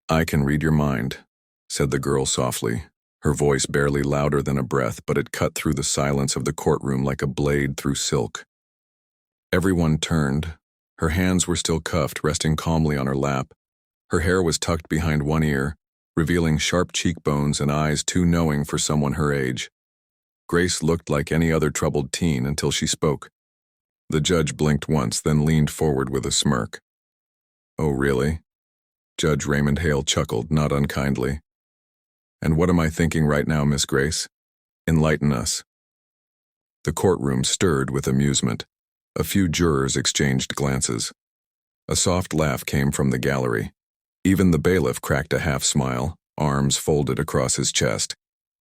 "I can read your mind," said the girl softly, her voice barely louder than a breath, but it cut through the silence of the courtroom like a blade through silk. Everyone turned. Her hands were still cuffed, resting calmly on her lap. Her hair was tucked behind one ear, revealing sharp cheekbones and eyes too knowing for someone her age. Grace looked like any other troubled teen until she spoke. The judge blinked once, then leaned forward with a smirk. "Oh, really?" Judge Raymond Hale chuckled, not unkindly. "And what am I thinking right now, Miss Grace? Enlighten us." The courtroom stirred with amusement. A few jurors exchanged glances. A soft laugh came from the gallery. Even the bailiff cracked a half smile, arms folded across his chest.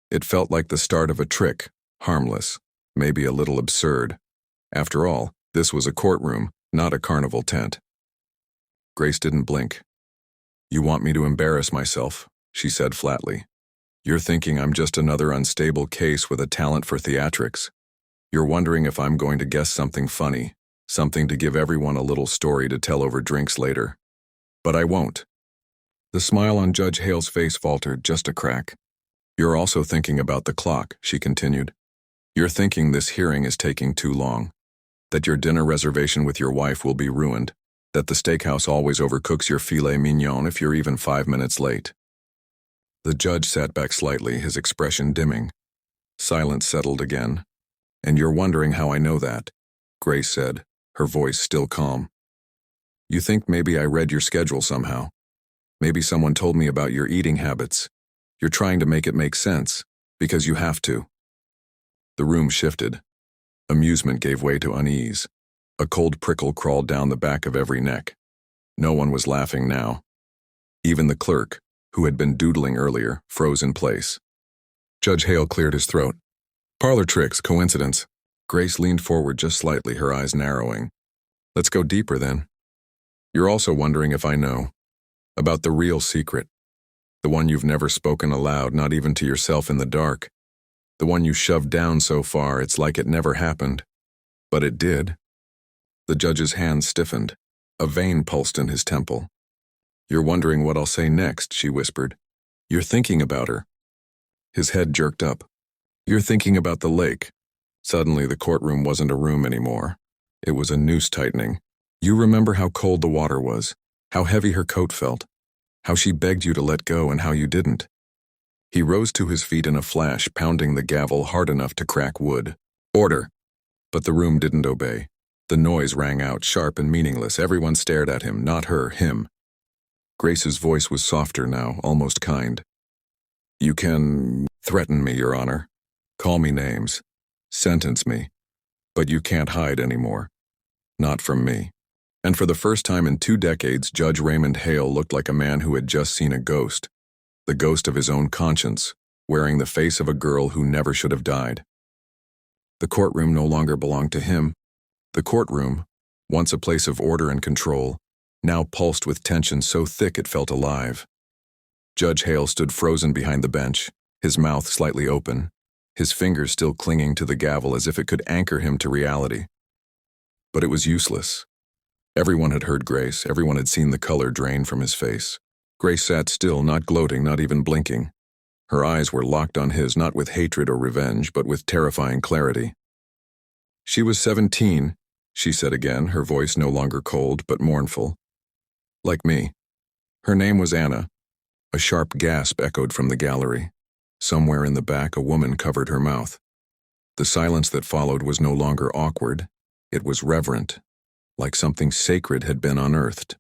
It felt like the start of a trick, harmless, maybe a little absurd. After all, this was a courtroom, not a carnival tent. Grace didn't blink. "You want me to embarrass myself," she said flatly. "You're thinking I'm just another unstable case with a talent for theatrics. You're wondering if I'm going to guess something funny, something to give everyone a little story to tell over drinks later. But I won't." The smile on Judge Hale's face faltered, just a crack. "You're also thinking about the clock," she continued. "You're thinking this hearing is taking too long, that your dinner reservation with your wife will be ruined, that the steakhouse always overcooks your filet mignon if you're even 5 minutes late." The judge sat back slightly, his expression dimming. Silence settled again. "And you're wondering how I know that," Grace said, her voice still calm. "You think maybe I read your schedule somehow. Maybe someone told me about your eating habits. You're trying to make it make sense, because you have to." The room shifted. Amusement gave way to unease. A cold prickle crawled down the back of every neck. No one was laughing now. Even the clerk, who had been doodling earlier, froze in place. Judge Hale cleared his throat. "Parlor tricks, coincidence." Grace leaned forward just slightly, her eyes narrowing. "Let's go deeper then. You're also wondering if I know about the real secret, the one you've never spoken aloud, not even to yourself in the dark, the one you shoved down so far it's like it never happened. But it did." The judge's hand stiffened. A vein pulsed in his temple. "You're wondering what I'll say next," she whispered. "You're thinking about her." His head jerked up. "You're thinking about the lake." Suddenly the courtroom wasn't a room anymore. It was a noose tightening. "You remember how cold the water was, how heavy her coat felt, how she begged you to let go and how you didn't." He rose to his feet in a flash, pounding the gavel hard enough to crack wood. "Order!" But the room didn't obey. The noise rang out, sharp and meaningless. Everyone stared at him, not her, him. Grace's voice was softer now, almost kind. "You can threaten me, Your Honor. Call me names. Sentence me. But you can't hide anymore. Not from me." And for the first time in 2 decades, Judge Raymond Hale looked like a man who had just seen a ghost. The ghost of his own conscience, wearing the face of a girl who never should have died. The courtroom no longer belonged to him. The courtroom, once a place of order and control, now pulsed with tension so thick it felt alive. Judge Hale stood frozen behind the bench, his mouth slightly open, his fingers still clinging to the gavel as if it could anchor him to reality. But it was useless. Everyone had heard Grace, everyone had seen the color drain from his face. Grace sat still, not gloating, not even blinking. Her eyes were locked on his, not with hatred or revenge, but with terrifying clarity. "She was 17, she said again, her voice no longer cold but mournful. "Like me. Her name was Anna." A sharp gasp echoed from the gallery. Somewhere in the back, a woman covered her mouth. The silence that followed was no longer awkward. It was reverent, like something sacred had been unearthed.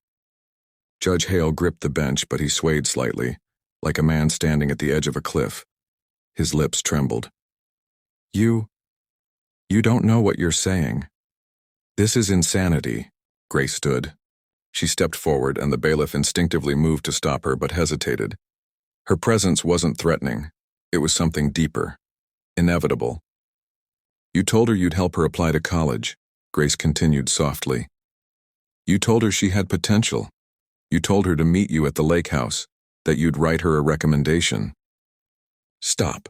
Judge Hale gripped the bench, but he swayed slightly, like a man standing at the edge of a cliff. His lips trembled. You don't know what you're saying. This is insanity." Grace stood. She stepped forward, and the bailiff instinctively moved to stop her, but hesitated. Her presence wasn't threatening. It was something deeper, inevitable. "You told her you'd help her apply to college," Grace continued softly. "You told her she had potential. You told her to meet you at the lake house, that you'd write her a recommendation." "Stop,"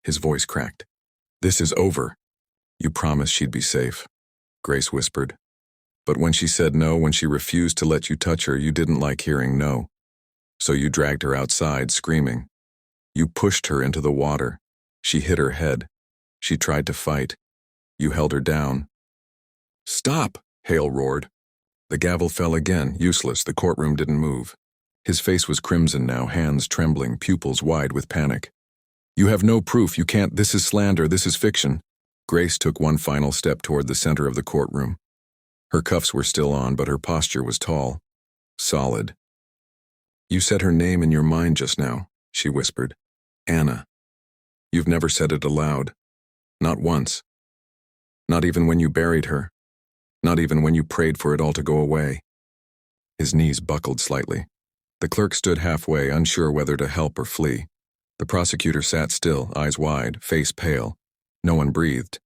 his voice cracked. "This is over." "You promised she'd be safe," Grace whispered. "But when she said no, when she refused to let you touch her, you didn't like hearing no. So you dragged her outside, screaming. You pushed her into the water. She hit her head. She tried to fight. You held her down. Stop, Hale roared. The gavel fell again, useless. The courtroom didn't move. His face was crimson now, hands trembling, pupils wide with panic. You have no proof. You can't. This is slander. This is fiction. Grace took one final step toward the center of the courtroom. Her cuffs were still on, but her posture was tall, solid. You said her name in your mind just now, she whispered. Anna. You've never said it aloud. Not once. Not even when you buried her. Not even when you prayed for it all to go away. His knees buckled slightly. The clerk stood halfway, unsure whether to help or flee. The prosecutor sat still, eyes wide, face pale. No one breathed.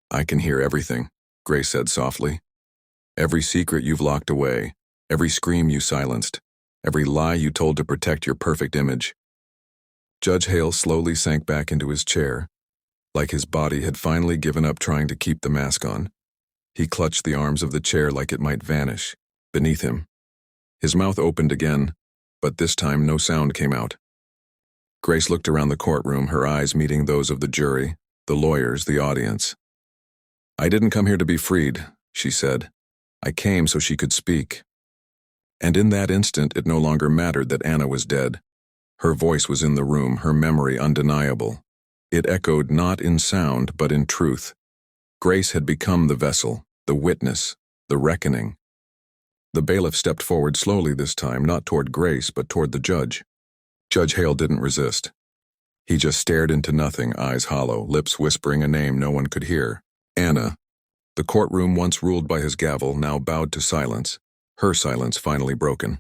I can hear everything, Grace said softly. Every secret you've locked away, every scream you silenced, every lie you told to protect your perfect image. Judge Hale slowly sank back into his chair, like his body had finally given up trying to keep the mask on. He clutched the arms of the chair like it might vanish, beneath him. His mouth opened again, but this time no sound came out. Grace looked around the courtroom, her eyes meeting those of the jury, the lawyers, the audience. I didn't come here to be freed, she said. I came so she could speak. And in that instant, it no longer mattered that Anna was dead. Her voice was in the room, her memory undeniable. It echoed not in sound, but in truth. Grace had become the vessel, the witness, the reckoning. The bailiff stepped forward slowly this time, not toward Grace, but toward the judge. Judge Hale didn't resist. He just stared into nothing, eyes hollow, lips whispering a name no one could hear. Anna. The courtroom, once ruled by his gavel, now bowed to silence, her silence finally broken.